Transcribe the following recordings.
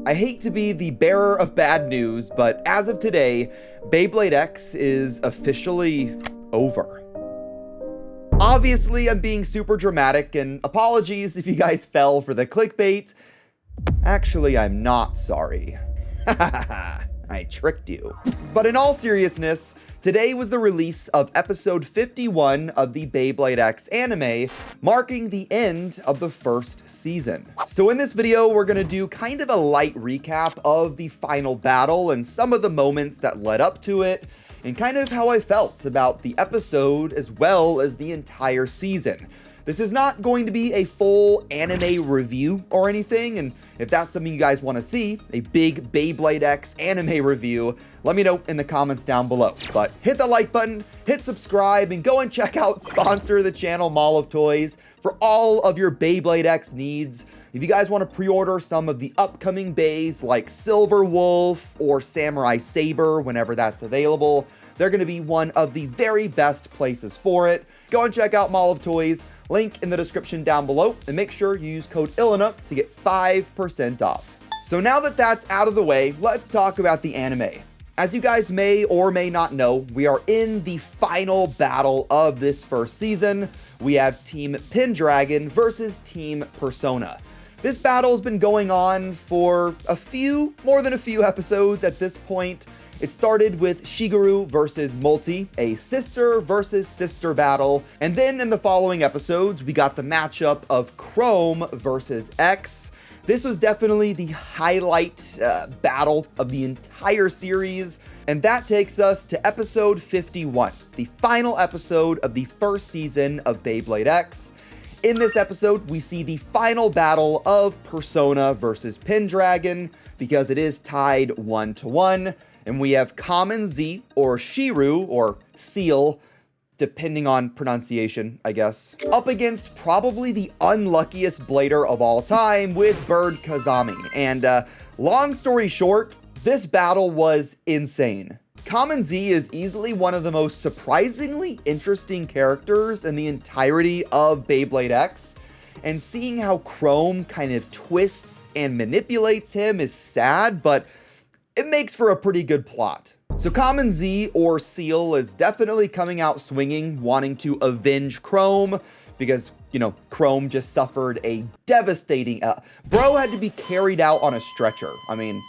I hate to be the bearer of bad news, but as of today, Beyblade X is officially over. Obviously, I'm being super dramatic, and apologies if you guys fell for the clickbait. Actually, I'm not sorry. I tricked you. But in all seriousness, today was the release of episode 51 of the Beyblade X anime, marking the end of the first season. So in this video, we're gonna do kind of a light recap of the final battle and some of the moments that led up to it, and kind of how I felt about the episode as well as the entire season. This is not going to be a full anime review or anything, and if that's something you guys want to see, a big Beyblade X anime review, let me know in the comments down below. But hit the like button, hit subscribe, and go and check out sponsor of the channel, Mall of Toys, for all of your Beyblade X needs. If you guys want to pre-order some of the upcoming bays like Silver Wolf or Samurai Saber whenever that's available, they're going to be one of the very best places for it. Go and check out Mall of Toys. Link in the description down below, and make sure you use code ilinnuc to get 5% off. So now that that's out of the way, let's talk about the anime. As you guys may or may not know, we are in the final battle of this first season. We have Team Pendragon versus Team Persona. This battle has been going on for more than a few episodes at this point. It started with Shigeru versus Multi, a sister versus sister battle. And then in the following episodes, we got the matchup of Chrome versus X. This was definitely the highlight battle of the entire series. And that takes us to episode 51, the final episode of the first season of Beyblade X. In this episode, we see the final battle of Persona versus Pendragon, because it is tied 1-1. And we have Common Z, or Shiru, or Seal, depending on pronunciation, I guess, up against probably the unluckiest blader of all time with Bird Kazami. And long story short, this battle was insane. Common Z is easily one of the most surprisingly interesting characters in the entirety of Beyblade X. And seeing how Chrome kind of twists and manipulates him is sad, but it makes for a pretty good plot. So Common Z, or Seal, is definitely coming out swinging, wanting to avenge Chrome, because, you know, Chrome just suffered a devastating... Bro had to be carried out on a stretcher. I mean,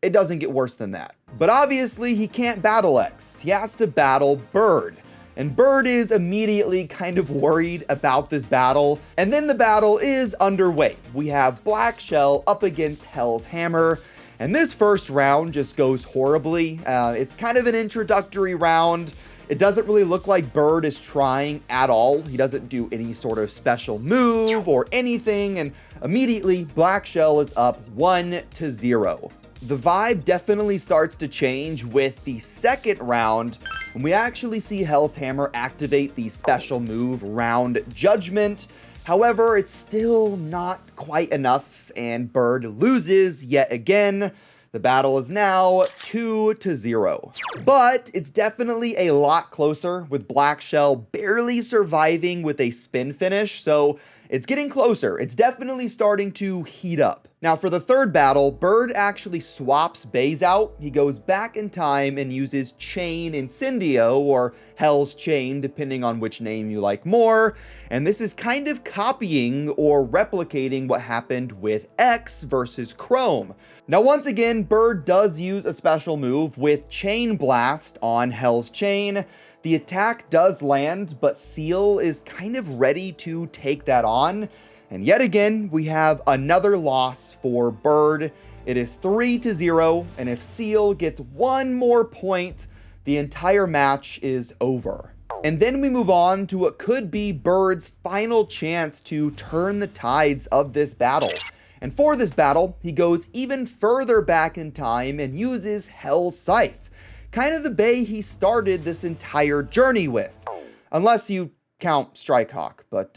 it doesn't get worse than that. But obviously, he can't battle X. He has to battle Bird. And Bird is immediately kind of worried about this battle. And then the battle is underway. We have Black Shell up against Hell's Hammer. And this first round just goes horribly. It's kind of an introductory round. It doesn't really look like Bird is trying at all. He doesn't do any sort of special move or anything. And immediately, Black Shell is up 1-0. The vibe definitely starts to change with the second round, when we actually see Hell's Hammer activate the special move Round Judgment. However, it's still not quite enough, and Bird loses yet again. The battle is now 2-0. But it's definitely a lot closer, with Black Shell barely surviving with a spin finish, so it's getting closer. It's definitely starting to heat up. Now for the third battle, Bird actually swaps bays out. He goes back in time and uses Chain Incendio, or Hell's Chain, depending on which name you like more. And this is kind of copying or replicating what happened with X versus Chrome. Now once again, Bird does use a special move with Chain Blast on Hell's Chain. The attack does land, but Seal is kind of ready to take that on. And yet again, we have another loss for Bird. It is 3-0, and if Seal gets one more point, the entire match is over. And then we move on to what could be Bird's final chance to turn the tides of this battle. And for this battle, he goes even further back in time and uses Hell's Scythe, kind of the bay he started this entire journey with. Unless you count Strikehawk, but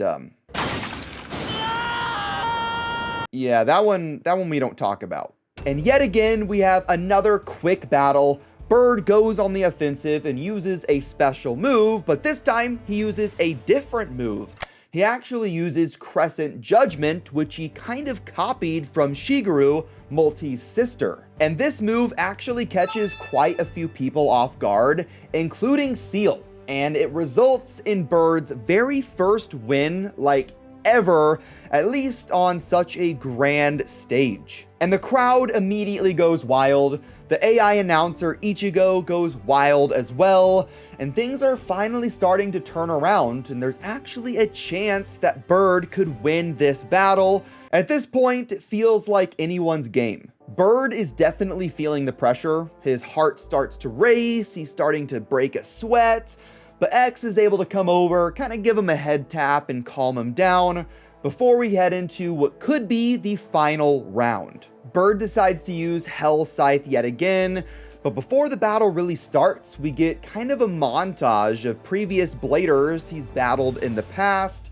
yeah, that one we don't talk about. And yet again, we have another quick battle. Bird goes on the offensive and uses a special move, but this time he uses a different move. he actually uses Crescent Judgment, which he kind of copied from Shigeru, Multi's sister. And this move actually catches quite a few people off guard, including Seal. And it results in Bird's very first win, like ever, at least on such a grand stage. And the crowd immediately goes wild. The AI announcer Ichigo goes wild as well, and things are finally starting to turn around, and there's actually a chance that Bird could win this battle. At this point, it feels like anyone's game. Bird is definitely feeling the pressure. His heart starts to race, he's starting to break a sweat, but X is able to come over, kind of give him a head tap and calm him down before we head into what could be the final round. Bird decides to use Hell Scythe yet again, but before the battle really starts, we get kind of a montage of previous bladers he's battled in the past,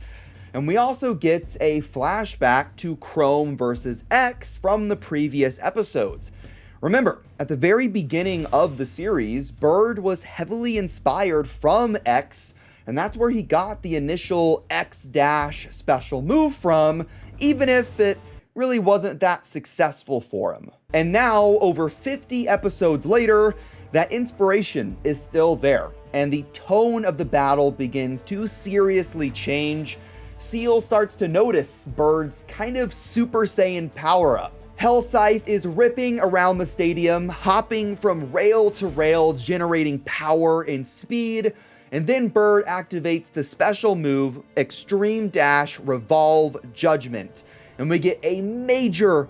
and we also get a flashback to Chrome versus X from the previous episodes. Remember, at the very beginning of the series, Bird was heavily inspired from X, and that's where he got the initial X- special move from, even if it really wasn't that successful for him. And now, over 50 episodes later, that inspiration is still there, and the tone of the battle begins to seriously change. Seal starts to notice Bird's kind of Super Saiyan power-up. Hell Scythe is ripping around the stadium, hopping from rail to rail, generating power and speed, and then Bird activates the special move, Extreme Dash Revolve Judgment, and we get a major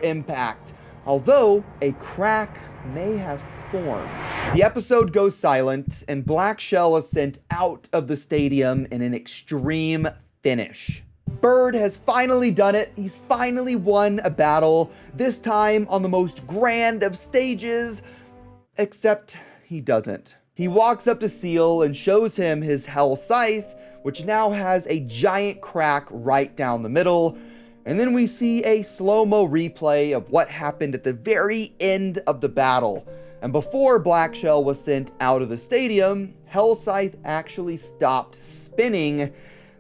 impact, although a crack may have formed. The episode goes silent, and Black Shell is sent out of the stadium in an extreme finish. Bird has finally done it. He's finally won a battle, this time on the most grand of stages, except he doesn't. He walks up to Seal and shows him his Hell Scythe, which now has a giant crack right down the middle. And then we see a slow-mo replay of what happened at the very end of the battle. And before Black Shell was sent out of the stadium, Hell Scythe actually stopped spinning,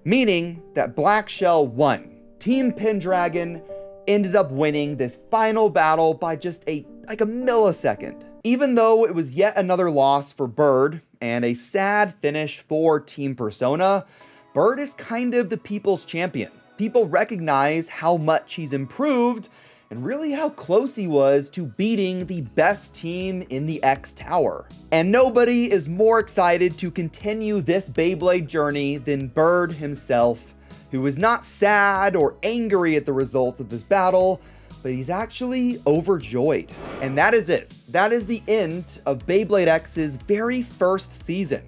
meaning that Black Shell won. Team Pendragon ended up winning this final battle by just a millisecond. Even though it was yet another loss for Bird and a sad finish for Team Persona, Bird is kind of the people's champion. People recognize how much he's improved and really how close he was to beating the best team in the X Tower. And nobody is more excited to continue this Beyblade journey than Bird himself, who is not sad or angry at the results of this battle, but he's actually overjoyed. And that is it. That is the end of Beyblade X's very first season.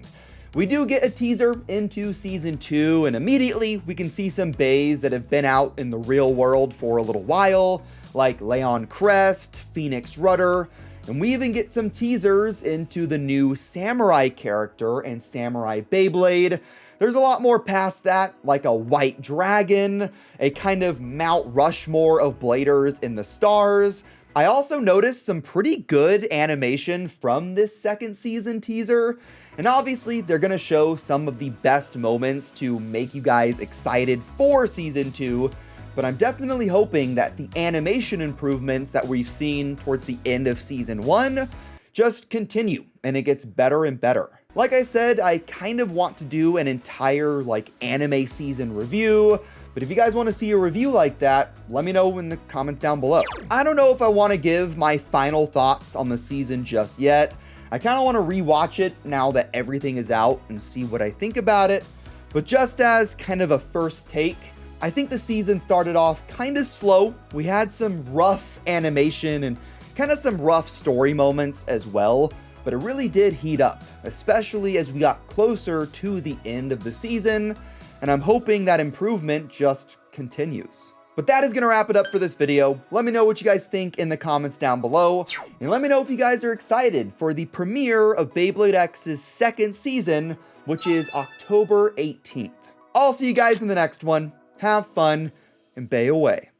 We do get a teaser into season 2, and immediately we can see some bays that have been out in the real world for a little while, like Leon Crest, Phoenix Rudder, and we even get some teasers into the new Samurai character and Samurai Beyblade. There's a lot more past that, like a white dragon, a kind of Mount Rushmore of bladers in the stars. I also noticed some pretty good animation from this second season teaser, and obviously they're gonna show some of the best moments to make you guys excited for season 2, but I'm definitely hoping that the animation improvements that we've seen towards the end of season 1 just continue and it gets better and better. Like I said, I kind of want to do an entire anime season review, but if you guys want to see a review like that, let me know in the comments down below. I don't know if I want to give my final thoughts on the season just yet. I kind of want to rewatch it now that everything is out and see what I think about it. But just as kind of a first take, I think the season started off kind of slow. We had some rough animation and kind of some rough story moments as well, but it really did heat up, especially as we got closer to the end of the season, and I'm hoping that improvement just continues. But that is going to wrap it up for this video. Let me know what you guys think in the comments down below, and let me know if you guys are excited for the premiere of Beyblade X's second season, which is October 18th. I'll see you guys in the next one. Have fun, and bay away.